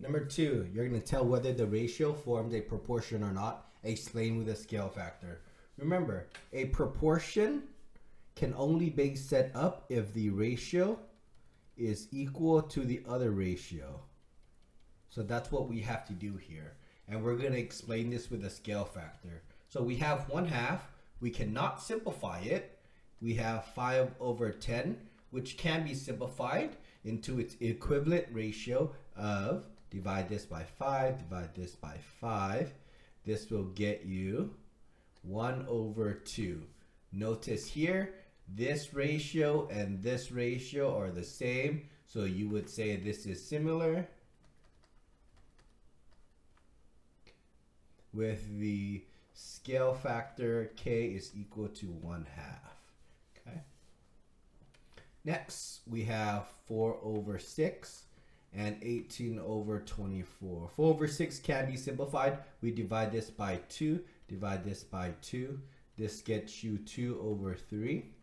Number 2, you're going to tell whether the ratio forms a proportion or not, explain with a scale factor. Remember, a proportion can only be set up if the ratio is equal to the other ratio. So that's what we have to do here. And we're going to explain this with a scale factor. So we have 1/2. We cannot simplify it. We have 5/10, which can be simplified into its equivalent ratio of divide this by 5, divide this by 5. This will get you 1/2. Notice here, this ratio and this ratio are the same. So you would say this is similar with the scale factor k is equal to 1/2. Okay. Next, we have 4/6 and 18/24. 4/6 can be simplified. We divide this by 2, divide this by 2. This gets you 2/3.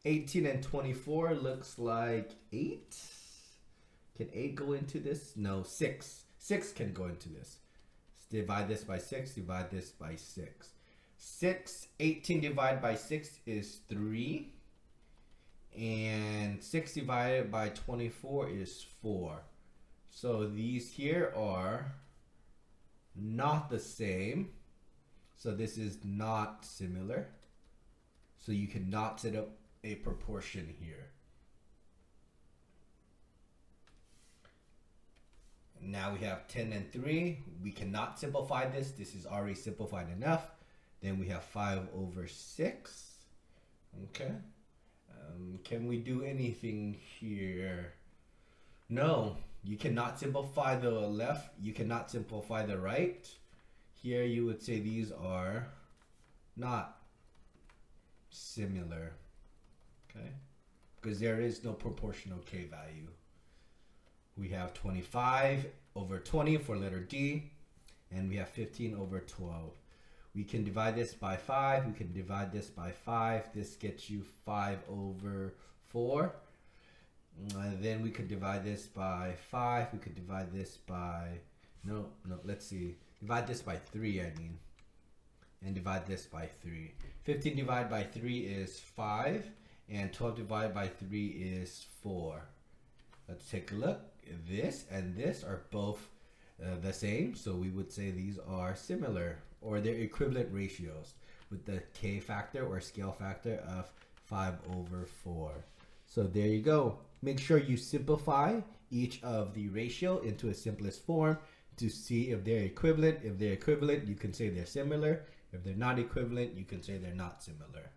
18 and 24 looks like 8. Can 8 go into this? No, 6. 6 can go into this. Divide this by 6, divide this by 6. 18 divided by 6 is 3. And 6 divided by 24 is 4. So these here are not the same. So this is not similar. So you cannot set up a proportion here. Now we have 10 and 3. We cannot simplify this. This is already simplified enough. Then we have 5/6. Okay. Can we do anything here? No, you cannot simplify the left. You cannot simplify the right. Here you would say these are not similar. Okay. Because there is no proportional k value. We have 25/20 for letter D, and we have 15/12. We can divide this by 5. We can divide this by 5. This gets you 5/4. Then we could divide this by 5. We could divide this by, no, let's see. Divide this by 3, I mean. And divide this by 3. 15 divided by 3 is 5. And 12 divided by 3 is 4. Let's take a look. This and this are both the same. So we would say these are similar, or they're equivalent ratios with the k factor or scale factor of 5/4. So there you go. Make sure you simplify each of the ratio into a simplest form to see if they're equivalent. If they're equivalent, you can say they're similar. If they're not equivalent, you can say they're not similar.